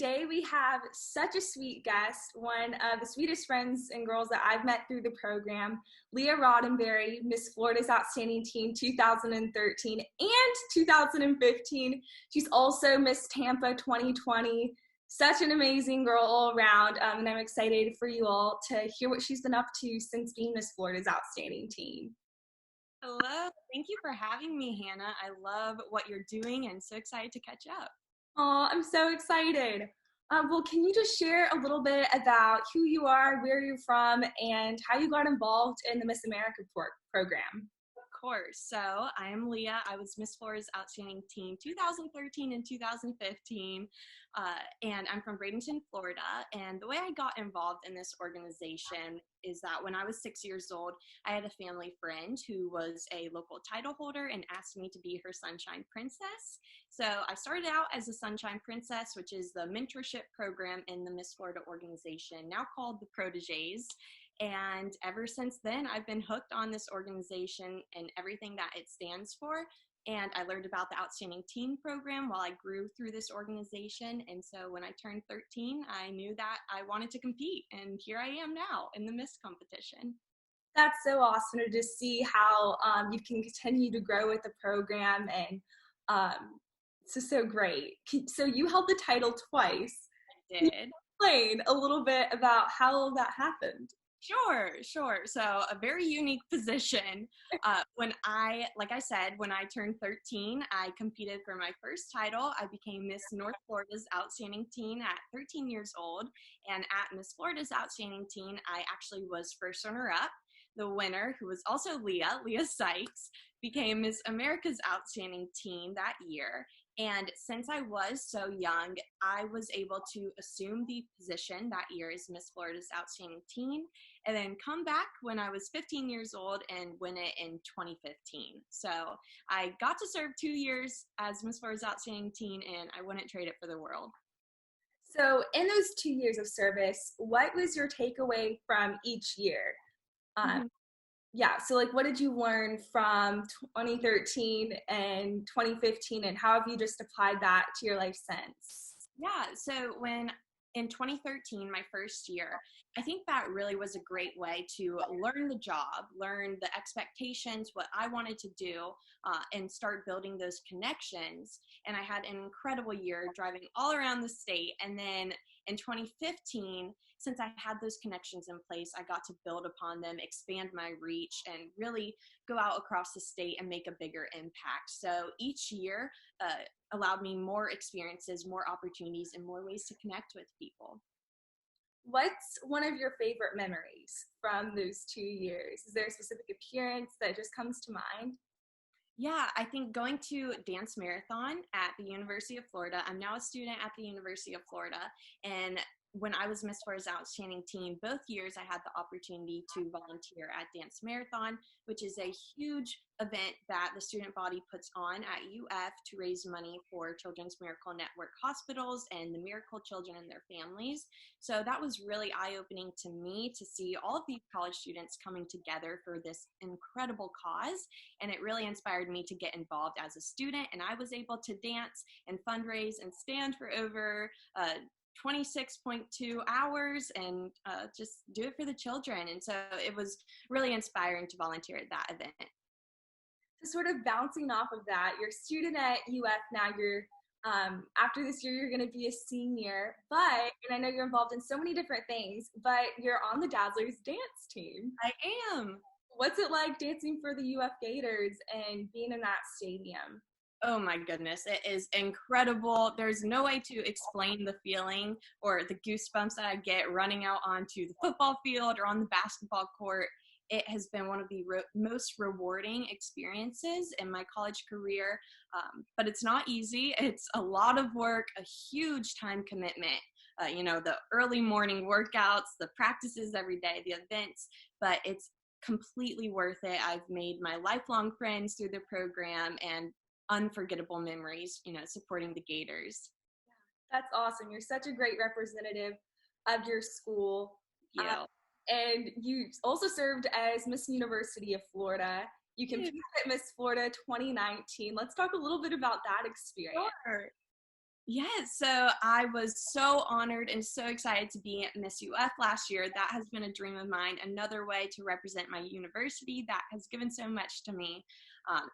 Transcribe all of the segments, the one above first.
today we have such a sweet guest, one of the sweetest friends and girls that I've met through the program, Leah Roddenberry, Miss Florida's Outstanding Teen 2013 and 2015. She's also Miss Tampa 2020. Such an amazing girl all around, and I'm excited for you all to hear what she's been up to since being Miss Florida's Outstanding Teen. Hello, thank you for having me, Hannah. I love what you're doing and so excited to catch up. Oh, I'm so excited. Well, can you just share a little bit about who you are, where you're from, and how you got involved in the Miss America program? Of course. So I am Leah. I was Miss Florida's Outstanding Teen 2013 and 2015, and I'm from Bradenton, Florida. And the way I got involved in this organization is that when I was 6 years old, I had a family friend who was a local title holder and asked me to be her Sunshine Princess. So I started out as a Sunshine Princess, which is the mentorship program in the Miss Florida organization, now called the Proteges. And ever since then, I've been hooked on this organization and everything that it stands for. And I learned about the Outstanding Teen program while I grew through this organization. And so when I turned 13, I knew that I wanted to compete. And here I am now in the Miss competition. That's so awesome to just see how you can continue to grow with the program. And so great. So you held the title twice. I did. Can you explain a little bit about how that happened? Sure. So a very unique position. Like I said, when I turned 13, I competed for my first title. I became Miss North Florida's Outstanding Teen at 13 years old. And at Miss Florida's Outstanding Teen, I actually was first runner-up. The winner, who was also Leah Sykes, became Miss America's Outstanding Teen that year. And since I was so young, I was able to assume the position that year as Miss Florida's Outstanding Teen, and then come back when I was 15 years old and win it in 2015. So I got to serve 2 years as Miss Florida's Outstanding Teen, and I wouldn't trade it for the world. So in those 2 years of service, what was your takeaway from each year? Yeah, so like what did you learn from 2013 and 2015, and how have you just applied that to your life since? Yeah, so in 2013, my first year, I think that really was a great way to learn the job, learn the expectations, what I wanted to do, and start building those connections. And I had an incredible year driving all around the state. And then in 2015, since I had those connections in place, I got to build upon them, expand my reach, and really go out across the state and make a bigger impact. So each year allowed me more experiences, more opportunities, and more ways to connect with people. What's one of your favorite memories from those 2 years? Is there a specific appearance that just comes to mind? Yeah, I think going to dance marathon at the University of Florida. I'm now a student at the University of Florida, and when I was Miss Florida's Outstanding Teen, both years I had the opportunity to volunteer at Dance Marathon, which is a huge event that the student body puts on at UF to raise money for Children's Miracle Network hospitals and the miracle children and their families. So that was really eye-opening to me to see all of these college students coming together for this incredible cause. And it really inspired me to get involved as a student. And I was able to dance and fundraise and stand for over 26.2 hours and just do it for the children. And so it was really inspiring to volunteer at that event. So sort of bouncing off of that, you're a student at UF now, you're after this year, you're going to be a senior, and I know you're involved in so many different things, but you're on the Dazzlers dance team. I am. What's it like dancing for the UF Gators and being in that stadium? Oh my goodness, it is incredible. There's no way to explain the feeling or the goosebumps that I get running out onto the football field or on the basketball court. It has been one of the most rewarding experiences in my college career, but it's not easy. It's a lot of work, a huge time commitment. The early morning workouts, the practices every day, the events, but it's completely worth it. I've made my lifelong friends through the program and unforgettable memories, supporting the Gators. That's awesome. You're such a great representative of your school. Yeah. And you also served as Miss University of Florida. You competed at Miss Florida 2019. Let's talk a little bit about that experience. Sure. Yes, so I was so honored and so excited to be at Miss UF last year. That has been a dream of mine, another way to represent my university that has given so much to me.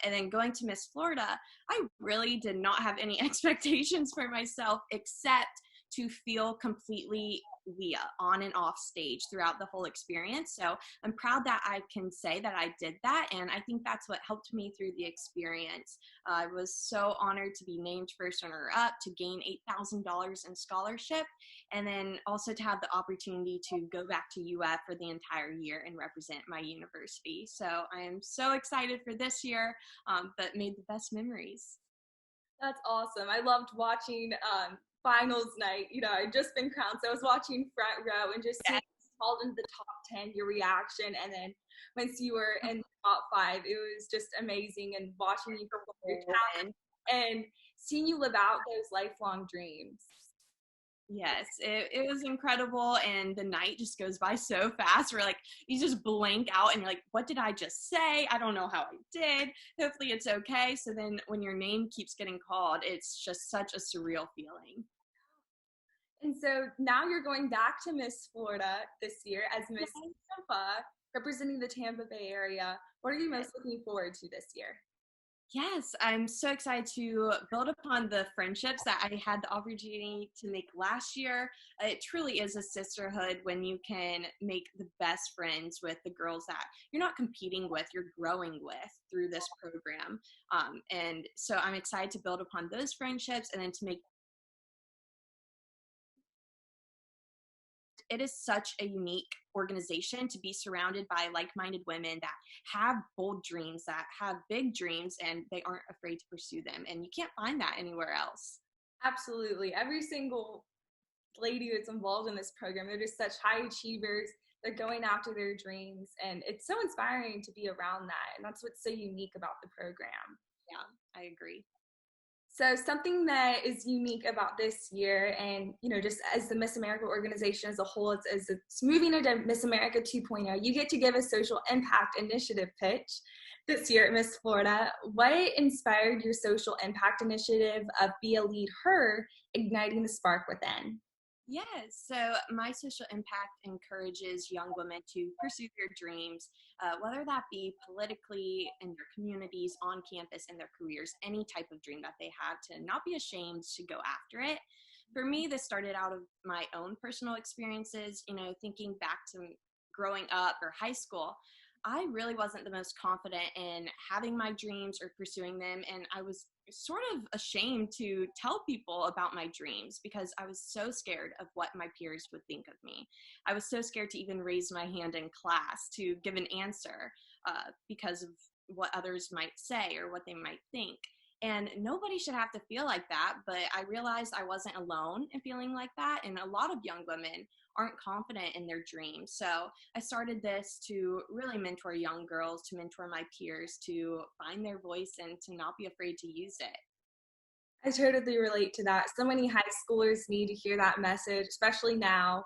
And then going to Miss Florida, I really did not have any expectations for myself except to feel completely Leah on and off stage throughout the whole experience. So I'm proud that I can say that I did that, and I think that's what helped me through the experience. I was so honored to be named first runner-up, to gain $8,000 in scholarship, and then also to have the opportunity to go back to UF for the entire year and represent my university. So I am so excited for this year, but made the best memories. That's awesome. I loved watching finals night. You know, I'd just been crowned, so I was watching front row and just seeing you called into the top 10, your reaction, and then once you were in the top 5, it was just amazing. And watching you perform your talent and seeing you live out those lifelong dreams. Yes, it was incredible, and the night just goes by so fast. We're like, you just blank out, and you're like, what did I just say? I don't know how I did. Hopefully it's okay. So then when your name keeps getting called, it's just such a surreal feeling. And so now you're going back to Miss Florida this year as Miss Tampa, representing the Tampa Bay area. What are you most looking forward to this year? Yes, I'm so excited to build upon the friendships that I had the opportunity to make last year. It truly is a sisterhood when you can make the best friends with the girls that you're not competing with, you're growing with through this program. And so I'm excited to build upon those friendships and then to make it is such a unique organization to be surrounded by like-minded women that have bold dreams, that have big dreams, and they aren't afraid to pursue them. And you can't find that anywhere else. Absolutely. Every single lady that's involved in this program, they're just such high achievers. They're going after their dreams, and it's so inspiring to be around that. And that's what's so unique about the program. Yeah, I agree. So something that is unique about this year, and you know, just as the Miss America organization as a whole, as it's moving into Miss America 2.0, you get to give a social impact initiative pitch this year at Miss Florida. What inspired your social impact initiative of Be a LeadHER, igniting the spark within? Yes, so my social impact encourages young women to pursue their dreams, whether that be politically, in their communities, on campus, in their careers, any type of dream that they have, to not be ashamed to go after it. For me, this started out of my own personal experiences, you know, thinking back to growing up or high school. I really wasn't the most confident in having my dreams or pursuing them, and I was sort of ashamed to tell people about my dreams because I was so scared of what my peers would think of me. I was so scared to even raise my hand in class to give an answer because of what others might say or what they might think. And nobody should have to feel like that, but I realized I wasn't alone in feeling like that, and a lot of young women aren't confident in their dreams. So I started this to really mentor young girls, to mentor my peers, to find their voice and to not be afraid to use it. I totally relate to that. So many high schoolers need to hear that message, especially now.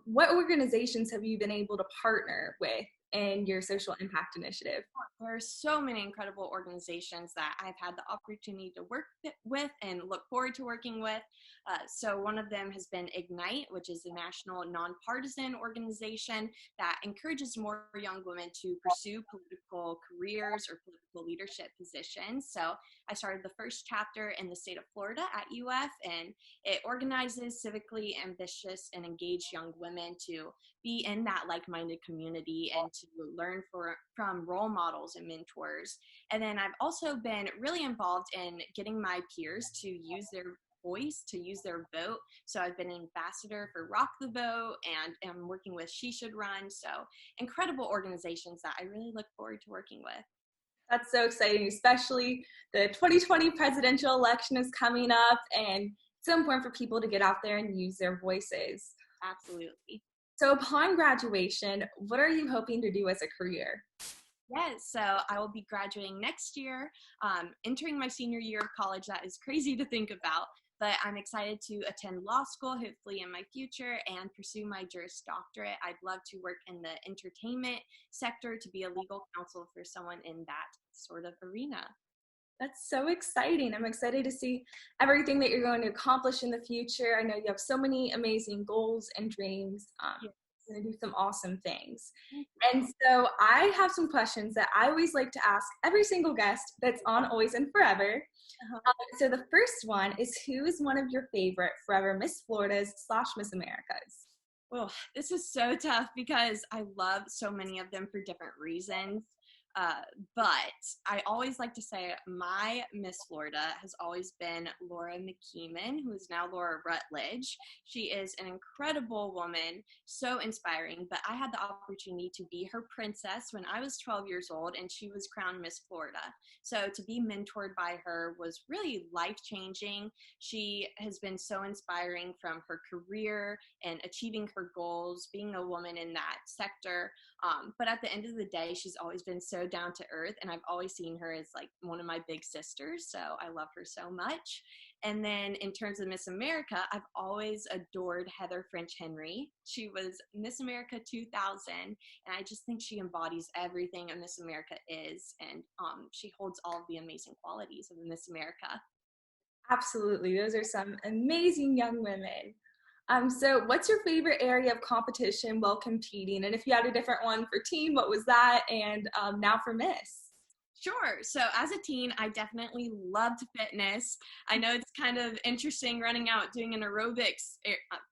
What organizations have you been able to partner with in your social impact initiative? There are so many incredible organizations that I've had the opportunity to work with and look forward to working with. So one of them has been Ignite, which is a national nonpartisan organization that encourages more young women to pursue political careers or political leadership positions. So I started the first chapter in the state of Florida at UF, and it organizes civically ambitious and engaged young women to be in that like-minded community and to learn from role models and mentors. And then I've also been really involved in getting my peers to use their voice, to use their vote. So I've been an ambassador for Rock the Vote, and am working with She Should Run. So incredible organizations that I really look forward to working with. That's so exciting, especially the 2020 presidential election is coming up, and it's so important for people to get out there and use their voices. Absolutely. So upon graduation, what are you hoping to do as a career? Yes, so I will be graduating next year, entering my senior year of college. That is crazy to think about, but I'm excited to attend law school, hopefully in my future, and pursue my juris doctorate. I'd love to work in the entertainment sector, to be a legal counsel for someone in that sort of arena. That's so exciting. I'm excited to see everything that you're going to accomplish in the future. I know you have so many amazing goals and dreams. Yes. You're going to do some awesome things. Thank And you. so I have some questions that I always like to ask every single guest that's on Always and Forever. So the first one is, who is one of your favorite Forever Miss Floridas / Miss Americas? Well, this is so tough because I love so many of them for different reasons. But I always like to say my Miss Florida has always been Laura McKeeman, who is now Laura Rutledge. She is an incredible woman, so inspiring, but I had the opportunity to be her princess when I was 12 years old, and she was crowned Miss Florida. So to be mentored by her was really life-changing. She has been so inspiring from her career and achieving her goals, being a woman in that sector. But at the end of the day, she's always been so down to earth, and I've always seen her as like one of my big sisters, so I love her so much. And then in terms of Miss America, I've always adored Heather French Henry. She was Miss America 2000, and I just think she embodies everything a Miss America is, and she holds all of the amazing qualities of a Miss America. Absolutely. Those are some amazing young women. So what's your favorite area of competition while competing? And if you had a different one for teen, what was that? And now for Miss. Sure. So as a teen, I definitely loved fitness. I know it's kind of interesting running out doing an aerobics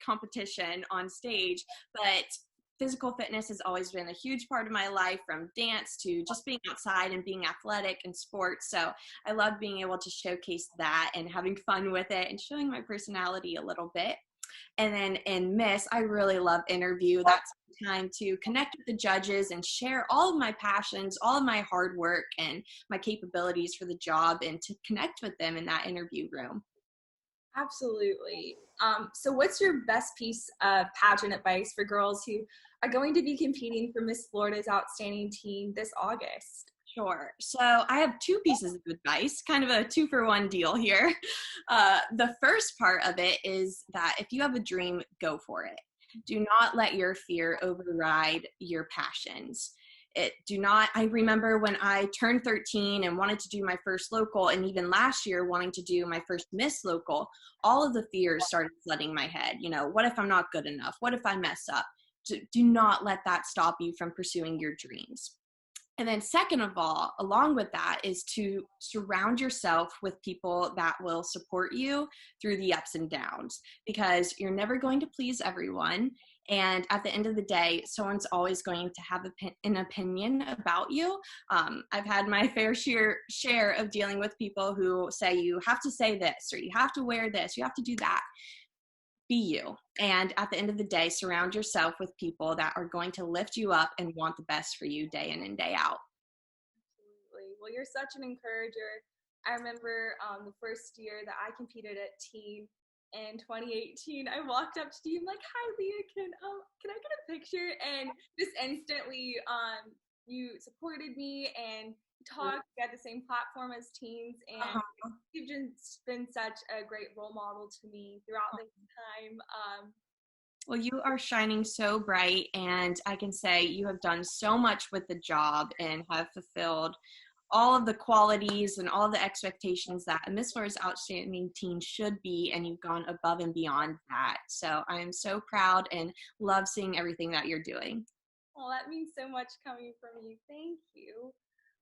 competition on stage, but physical fitness has always been a huge part of my life, from dance to just being outside and being athletic and sports. So I love being able to showcase that and having fun with it and showing my personality a little bit. And then in Miss, I really love interview. That's time to connect with the judges and share all of my passions, all of my hard work and my capabilities for the job, and to connect with them in that interview room. Absolutely. So what's your best piece of pageant advice for girls who are going to be competing for Miss Florida's Outstanding Teen this August? Sure. So I have two pieces of advice, kind of a 2-for-1 deal here. The first part of it is that if you have a dream, go for it. Do not let your fear override your passions. I remember when I turned 13 and wanted to do my first local, and even last year wanting to do my first Miss local, all of the fears started flooding my head. You know, what if I'm not good enough? What if I mess up? Do not let that stop you from pursuing your dreams. And then second of all, along with that, is to surround yourself with people that will support you through the ups and downs, because you're never going to please everyone. And at the end of the day, someone's always going to have an opinion about you. I've had my fair share of dealing with people who say, you have to say this, or you have to wear this, you have to do that. Be you. And at the end of the day, surround yourself with people that are going to lift you up and want the best for you day in and day out. Absolutely. Well, you're such an encourager. I remember the first year that I competed at teen in 2018, I walked up to you, I'm like, hi Leah, can I get a picture? And just instantly you supported me and talked at the same platform as teens, and you've just been such a great role model to me throughout this time. Well, you are shining so bright, and I can say you have done so much with the job and have fulfilled all of the qualities and all of the expectations that a Miss Florida's Outstanding Teen should be, and you've gone above and beyond that. So I am so proud and love seeing everything that you're doing. Well, that means so much coming from you. Thank you.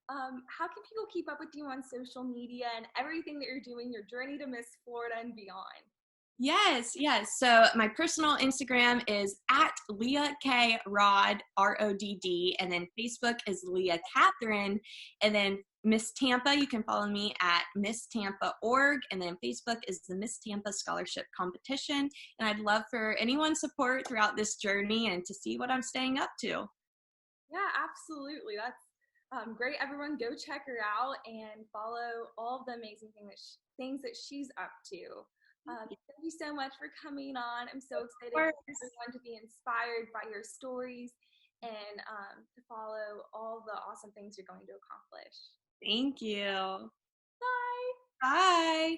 How can people keep up with you on social media and everything that you're doing, your journey to Miss Florida and beyond? Yes. So my personal Instagram is at Leah K Rod, RODD, and then Facebook is Leah Catherine, and then Miss Tampa, you can follow me at Miss Tampa.org, and then Facebook is the Miss Tampa Scholarship Competition. And I'd love for anyone's support throughout this journey and to see what I'm staying up to. Yeah, absolutely. That's great. Everyone go check her out and follow all of the amazing things that she's up to. Thank you so much for coming on. I'm so excited for everyone to be inspired by your stories and to follow all the awesome things you're going to accomplish. Thank you. Bye. Bye.